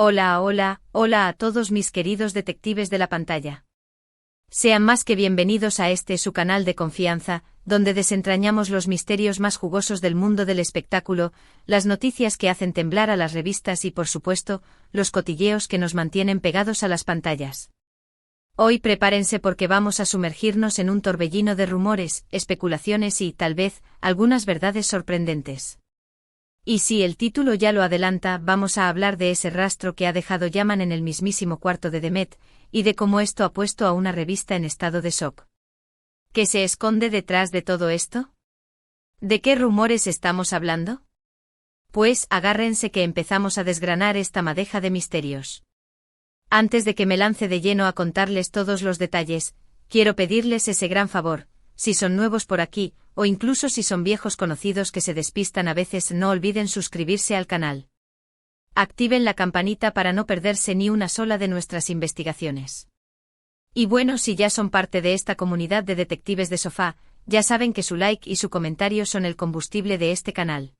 Hola, hola, hola a todos mis queridos detectives de la pantalla. Sean más que bienvenidos a su canal de confianza, donde desentrañamos los misterios más jugosos del mundo del espectáculo, las noticias que hacen temblar a las revistas y, por supuesto, los cotilleos que nos mantienen pegados a las pantallas. Hoy prepárense porque vamos a sumergirnos en un torbellino de rumores, especulaciones y, tal vez, algunas verdades sorprendentes. Y si el título ya lo adelanta, vamos a hablar de ese rastro que ha dejado Yaman en el mismísimo cuarto de Demet, y de cómo esto ha puesto a una revista en estado de shock. ¿Qué se esconde detrás de todo esto? ¿De qué rumores estamos hablando? Pues agárrense que empezamos a desgranar esta madeja de misterios. Antes de que me lance de lleno a contarles todos los detalles, quiero pedirles ese gran favor. Si son nuevos por aquí, o incluso si son viejos conocidos que se despistan a veces, no olviden suscribirse al canal. Activen la campanita para no perderse ni una sola de nuestras investigaciones. Y bueno, si ya son parte de esta comunidad de detectives de sofá, ya saben que su like y su comentario son el combustible de este canal.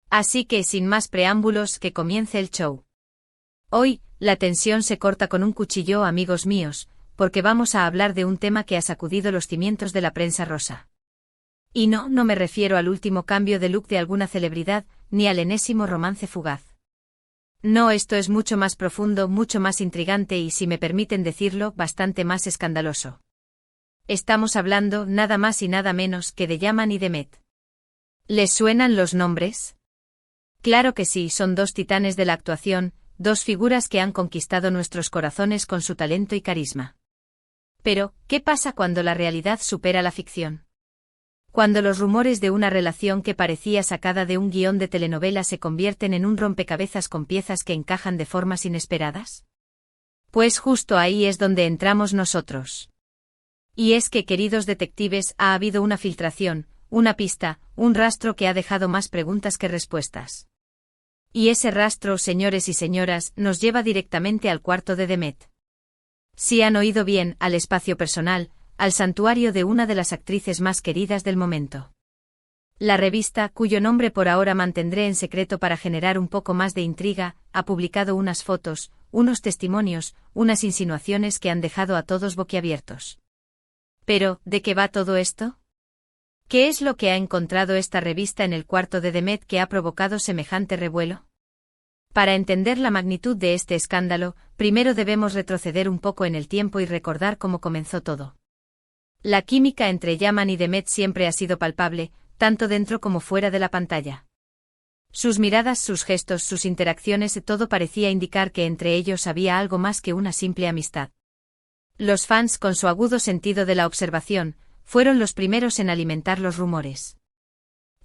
Así que, sin más preámbulos, que comience el show. Hoy, la tensión se corta con un cuchillo, amigos míos, porque vamos a hablar de un tema que ha sacudido los cimientos de la prensa rosa. Y no me refiero al último cambio de look de alguna celebridad, ni al enésimo romance fugaz. No, esto es mucho más profundo, mucho más intrigante y, si me permiten decirlo, bastante más escandaloso. Estamos hablando nada más y nada menos que de Yaman y Demet. ¿Les suenan los nombres? Claro que sí, son dos titanes de la actuación, dos figuras que han conquistado nuestros corazones con su talento y carisma. Pero, ¿qué pasa cuando la realidad supera la ficción? Cuando los rumores de una relación que parecía sacada de un guión de telenovela se convierten en un rompecabezas con piezas que encajan de formas inesperadas. Pues justo ahí es donde entramos nosotros. Y es que, queridos detectives, ha habido una filtración, una pista, un rastro que ha dejado más preguntas que respuestas. Y ese rastro, señores y señoras, nos lleva directamente al cuarto de Demet. Si han oído bien, al espacio personal, al santuario de una de las actrices más queridas del momento. La revista, cuyo nombre por ahora mantendré en secreto para generar un poco más de intriga, ha publicado unas fotos, unos testimonios, unas insinuaciones que han dejado a todos boquiabiertos. Pero, ¿de qué va todo esto? ¿Qué es lo que ha encontrado esta revista en el cuarto de Demet que ha provocado semejante revuelo? Para entender la magnitud de este escándalo, primero debemos retroceder un poco en el tiempo y recordar cómo comenzó todo. La química entre Yaman y Demet siempre ha sido palpable, tanto dentro como fuera de la pantalla. Sus miradas, sus gestos, sus interacciones, todo parecía indicar que entre ellos había algo más que una simple amistad. Los fans, con su agudo sentido de la observación, fueron los primeros en alimentar los rumores.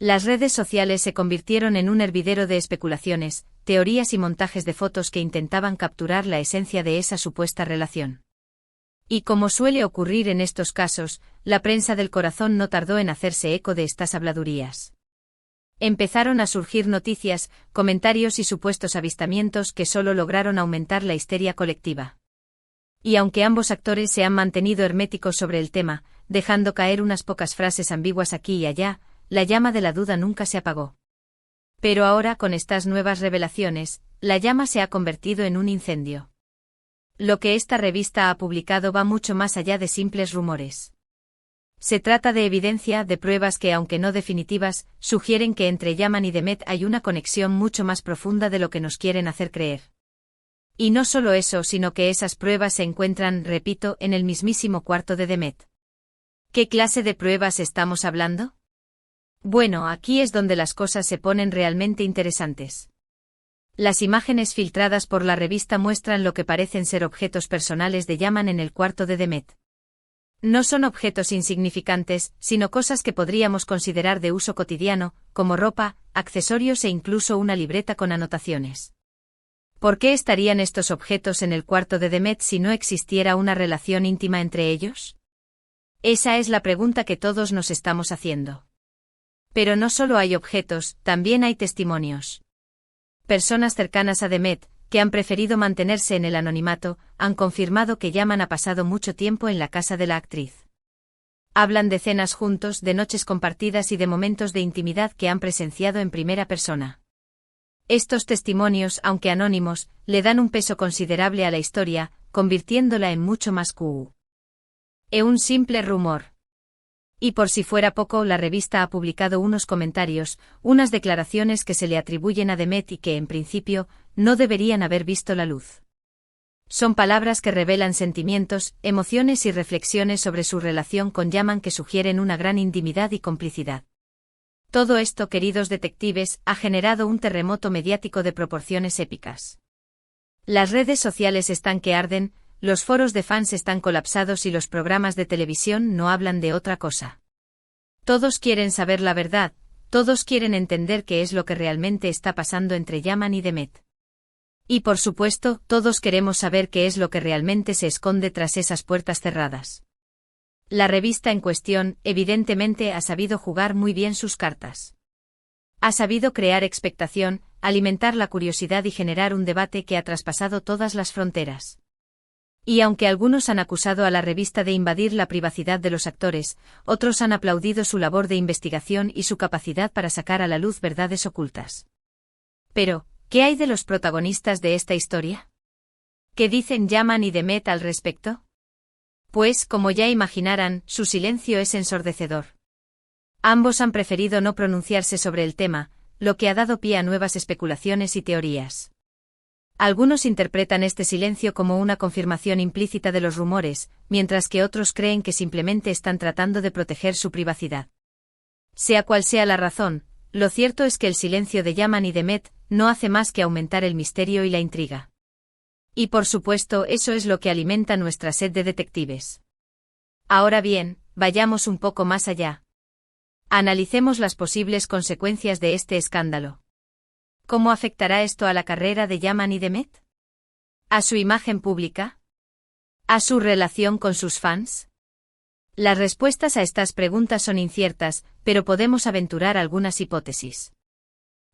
Las redes sociales se convirtieron en un hervidero de especulaciones, teorías y montajes de fotos que intentaban capturar la esencia de esa supuesta relación. Y como suele ocurrir en estos casos, la prensa del corazón no tardó en hacerse eco de estas habladurías. Empezaron a surgir noticias, comentarios y supuestos avistamientos que solo lograron aumentar la histeria colectiva. Y aunque ambos actores se han mantenido herméticos sobre el tema, dejando caer unas pocas frases ambiguas aquí y allá, la llama de la duda nunca se apagó. Pero ahora, con estas nuevas revelaciones, la llama se ha convertido en un incendio. Lo que esta revista ha publicado va mucho más allá de simples rumores. Se trata de evidencia, de pruebas que, aunque no definitivas, sugieren que entre Yaman y Demet hay una conexión mucho más profunda de lo que nos quieren hacer creer. Y no solo eso, sino que esas pruebas se encuentran, repito, en el mismísimo cuarto de Demet. ¿Qué clase de pruebas estamos hablando? Bueno, aquí es donde las cosas se ponen realmente interesantes. Las imágenes filtradas por la revista muestran lo que parecen ser objetos personales de Yaman en el cuarto de Demet. No son objetos insignificantes, sino cosas que podríamos considerar de uso cotidiano, como ropa, accesorios e incluso una libreta con anotaciones. ¿Por qué estarían estos objetos en el cuarto de Demet si no existiera una relación íntima entre ellos? Esa es la pregunta que todos nos estamos haciendo. Pero no solo hay objetos, también hay testimonios. Personas cercanas a Demet, que han preferido mantenerse en el anonimato, han confirmado que Yaman ha pasado mucho tiempo en la casa de la actriz. Hablan de cenas juntos, de noches compartidas y de momentos de intimidad que han presenciado en primera persona. Estos testimonios, aunque anónimos, le dan un peso considerable a la historia, convirtiéndola en mucho más que un simple rumor. Y por si fuera poco, la revista ha publicado unos comentarios, unas declaraciones que se le atribuyen a Demet y que, en principio, no deberían haber visto la luz. Son palabras que revelan sentimientos, emociones y reflexiones sobre su relación con Yaman que sugieren una gran intimidad y complicidad. Todo esto, queridos detectives, ha generado un terremoto mediático de proporciones épicas. Las redes sociales están que arden, los foros de fans están colapsados y los programas de televisión no hablan de otra cosa. Todos quieren saber la verdad, todos quieren entender qué es lo que realmente está pasando entre Yaman y Demet. Y por supuesto, todos queremos saber qué es lo que realmente se esconde tras esas puertas cerradas. La revista en cuestión, evidentemente, ha sabido jugar muy bien sus cartas. Ha sabido crear expectación, alimentar la curiosidad y generar un debate que ha traspasado todas las fronteras. Y aunque algunos han acusado a la revista de invadir la privacidad de los actores, otros han aplaudido su labor de investigación y su capacidad para sacar a la luz verdades ocultas. Pero, ¿qué hay de los protagonistas de esta historia? ¿Qué dicen Yaman y Demet al respecto? Pues, como ya imaginarán, su silencio es ensordecedor. Ambos han preferido no pronunciarse sobre el tema, lo que ha dado pie a nuevas especulaciones y teorías. Algunos interpretan este silencio como una confirmación implícita de los rumores, mientras que otros creen que simplemente están tratando de proteger su privacidad. Sea cual sea la razón, lo cierto es que el silencio de Yaman y Demet no hace más que aumentar el misterio y la intriga. Y por supuesto, eso es lo que alimenta nuestra sed de detectives. Ahora bien, vayamos un poco más allá. Analicemos las posibles consecuencias de este escándalo. ¿Cómo afectará esto a la carrera de Yaman y Demet? ¿A su imagen pública? ¿A su relación con sus fans? Las respuestas a estas preguntas son inciertas, pero podemos aventurar algunas hipótesis.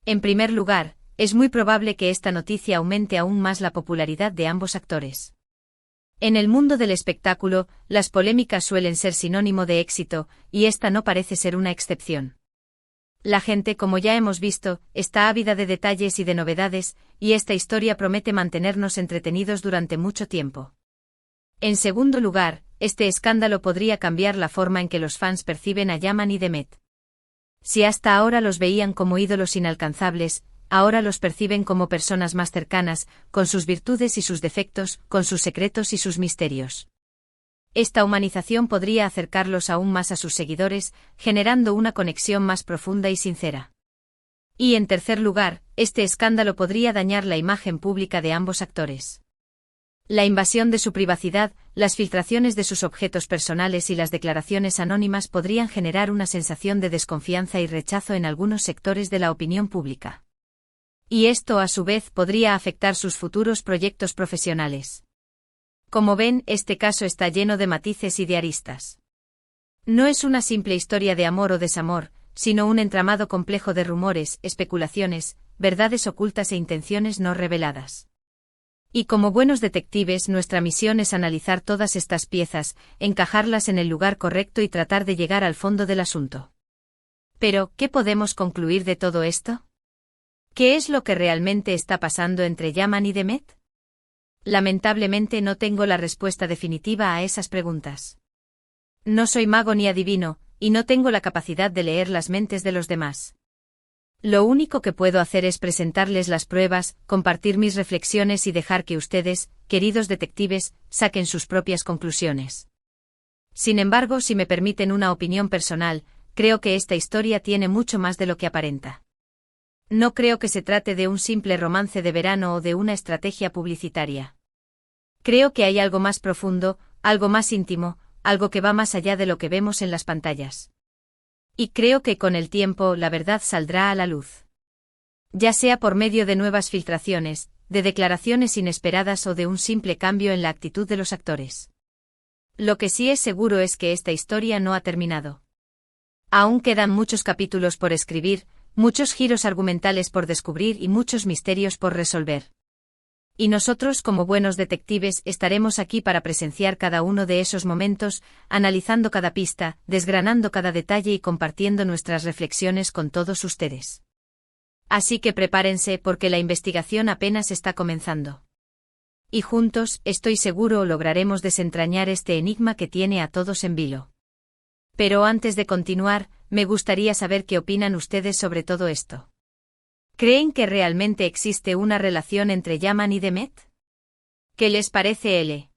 En primer lugar, es muy probable que esta noticia aumente aún más la popularidad de ambos actores. En el mundo del espectáculo, las polémicas suelen ser sinónimo de éxito, y esta no parece ser una excepción. La gente, como ya hemos visto, está ávida de detalles y de novedades, y esta historia promete mantenernos entretenidos durante mucho tiempo. En segundo lugar, este escándalo podría cambiar la forma en que los fans perciben a Yaman y Demet. Si hasta ahora los veían como ídolos inalcanzables, ahora los perciben como personas más cercanas, con sus virtudes y sus defectos, con sus secretos y sus misterios. Esta humanización podría acercarlos aún más a sus seguidores, generando una conexión más profunda y sincera. Y en tercer lugar, este escándalo podría dañar la imagen pública de ambos actores. La invasión de su privacidad, las filtraciones de sus objetos personales y las declaraciones anónimas podrían generar una sensación de desconfianza y rechazo en algunos sectores de la opinión pública. Y esto a su vez podría afectar sus futuros proyectos profesionales. Como ven, este caso está lleno de matices y de aristas. No es una simple historia de amor o desamor, sino un entramado complejo de rumores, especulaciones, verdades ocultas e intenciones no reveladas. Y como buenos detectives, nuestra misión es analizar todas estas piezas, encajarlas en el lugar correcto y tratar de llegar al fondo del asunto. Pero, ¿qué podemos concluir de todo esto? ¿Qué es lo que realmente está pasando entre Yaman y Demet? Lamentablemente no tengo la respuesta definitiva a esas preguntas. No soy mago ni adivino, y no tengo la capacidad de leer las mentes de los demás. Lo único que puedo hacer es presentarles las pruebas, compartir mis reflexiones y dejar que ustedes, queridos detectives, saquen sus propias conclusiones. Sin embargo, si me permiten una opinión personal, creo que esta historia tiene mucho más de lo que aparenta. No creo que se trate de un simple romance de verano o de una estrategia publicitaria. Creo que hay algo más profundo, algo más íntimo, algo que va más allá de lo que vemos en las pantallas. Y creo que con el tiempo la verdad saldrá a la luz. Ya sea por medio de nuevas filtraciones, de declaraciones inesperadas o de un simple cambio en la actitud de los actores. Lo que sí es seguro es que esta historia no ha terminado. Aún quedan muchos capítulos por escribir, muchos giros argumentales por descubrir y muchos misterios por resolver. Y nosotros, como buenos detectives, estaremos aquí para presenciar cada uno de esos momentos, analizando cada pista, desgranando cada detalle y compartiendo nuestras reflexiones con todos ustedes. Así que prepárense porque la investigación apenas está comenzando. Y juntos, estoy seguro, lograremos desentrañar este enigma que tiene a todos en vilo. Pero antes de continuar, me gustaría saber qué opinan ustedes sobre todo esto. ¿Creen que realmente existe una relación entre Yaman y Demet? ¿Qué les parece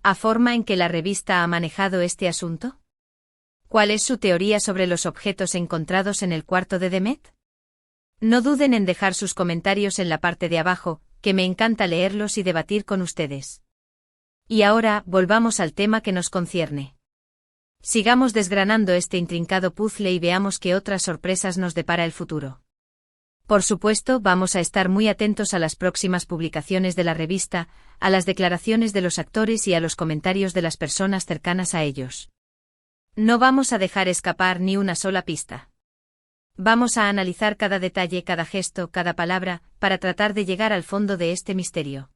la forma en que la revista ha manejado este asunto? ¿Cuál es su teoría sobre los objetos encontrados en el cuarto de Demet? No duden en dejar sus comentarios en la parte de abajo, que me encanta leerlos y debatir con ustedes. Y ahora, volvamos al tema que nos concierne. Sigamos desgranando este intrincado puzzle y veamos qué otras sorpresas nos depara el futuro. Por supuesto, vamos a estar muy atentos a las próximas publicaciones de la revista, a las declaraciones de los actores y a los comentarios de las personas cercanas a ellos. No vamos a dejar escapar ni una sola pista. Vamos a analizar cada detalle, cada gesto, cada palabra, para tratar de llegar al fondo de este misterio.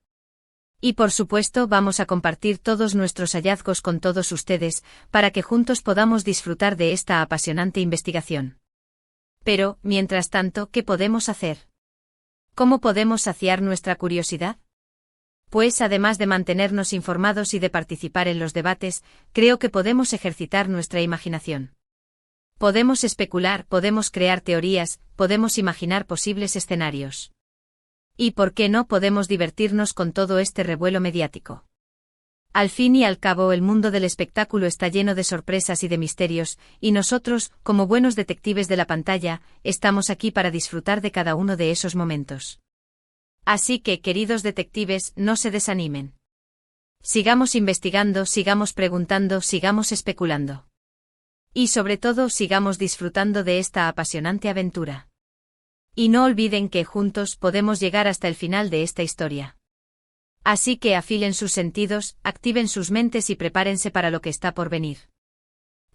Y por supuesto vamos a compartir todos nuestros hallazgos con todos ustedes, para que juntos podamos disfrutar de esta apasionante investigación. Pero, mientras tanto, ¿qué podemos hacer? ¿Cómo podemos saciar nuestra curiosidad? Pues además de mantenernos informados y de participar en los debates, creo que podemos ejercitar nuestra imaginación. Podemos especular, podemos crear teorías, podemos imaginar posibles escenarios. ¿Y por qué no podemos divertirnos con todo este revuelo mediático? Al fin y al cabo, el mundo del espectáculo está lleno de sorpresas y de misterios, y nosotros, como buenos detectives de la pantalla, estamos aquí para disfrutar de cada uno de esos momentos. Así que, queridos detectives, no se desanimen. Sigamos investigando, sigamos preguntando, sigamos especulando. Y sobre todo, sigamos disfrutando de esta apasionante aventura. Y no olviden que juntos podemos llegar hasta el final de esta historia. Así que afilen sus sentidos, activen sus mentes y prepárense para lo que está por venir.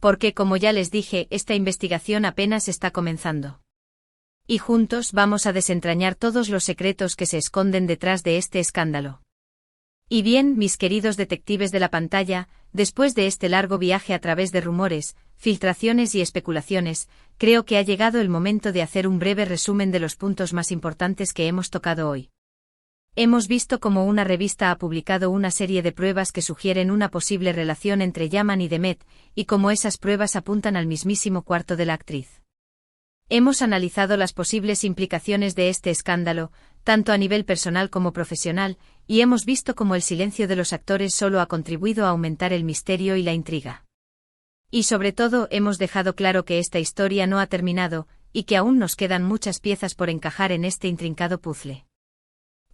Porque, como ya les dije, esta investigación apenas está comenzando. Y juntos vamos a desentrañar todos los secretos que se esconden detrás de este escándalo. Y bien, mis queridos detectives de la pantalla, después de este largo viaje a través de rumores, filtraciones y especulaciones, creo que ha llegado el momento de hacer un breve resumen de los puntos más importantes que hemos tocado hoy. Hemos visto cómo una revista ha publicado una serie de pruebas que sugieren una posible relación entre Yaman y Demet, y cómo esas pruebas apuntan al mismísimo cuarto de la actriz. Hemos analizado las posibles implicaciones de este escándalo, tanto a nivel personal como profesional, y hemos visto cómo el silencio de los actores solo ha contribuido a aumentar el misterio y la intriga. Y sobre todo, hemos dejado claro que esta historia no ha terminado, y que aún nos quedan muchas piezas por encajar en este intrincado puzzle.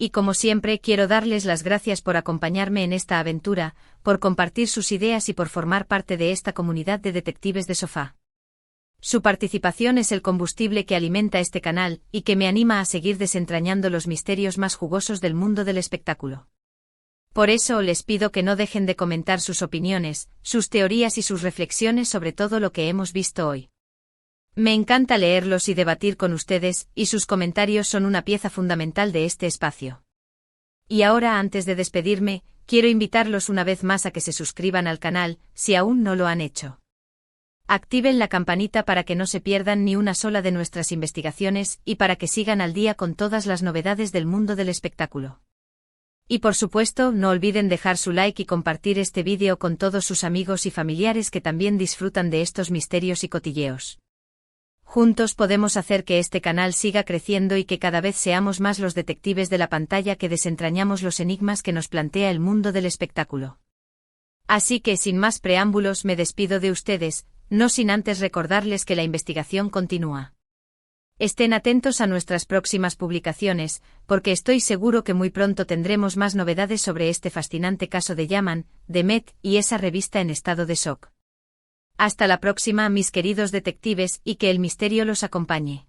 Y como siempre, quiero darles las gracias por acompañarme en esta aventura, por compartir sus ideas y por formar parte de esta comunidad de detectives de sofá. Su participación es el combustible que alimenta este canal, y que me anima a seguir desentrañando los misterios más jugosos del mundo del espectáculo. Por eso les pido que no dejen de comentar sus opiniones, sus teorías y sus reflexiones sobre todo lo que hemos visto hoy. Me encanta leerlos y debatir con ustedes, y sus comentarios son una pieza fundamental de este espacio. Y ahora, antes de despedirme, quiero invitarlos una vez más a que se suscriban al canal, si aún no lo han hecho. Activen la campanita para que no se pierdan ni una sola de nuestras investigaciones y para que sigan al día con todas las novedades del mundo del espectáculo. Y por supuesto, no olviden dejar su like y compartir este vídeo con todos sus amigos y familiares que también disfrutan de estos misterios y cotilleos. Juntos podemos hacer que este canal siga creciendo y que cada vez seamos más los detectives de la pantalla que desentrañamos los enigmas que nos plantea el mundo del espectáculo. Así que sin más preámbulos me despido de ustedes, no sin antes recordarles que la investigación continúa. Estén atentos a nuestras próximas publicaciones, porque estoy seguro que muy pronto tendremos más novedades sobre este fascinante caso de Yaman, Demet y esa revista en estado de shock. Hasta la próxima, mis queridos detectives, y que el misterio los acompañe.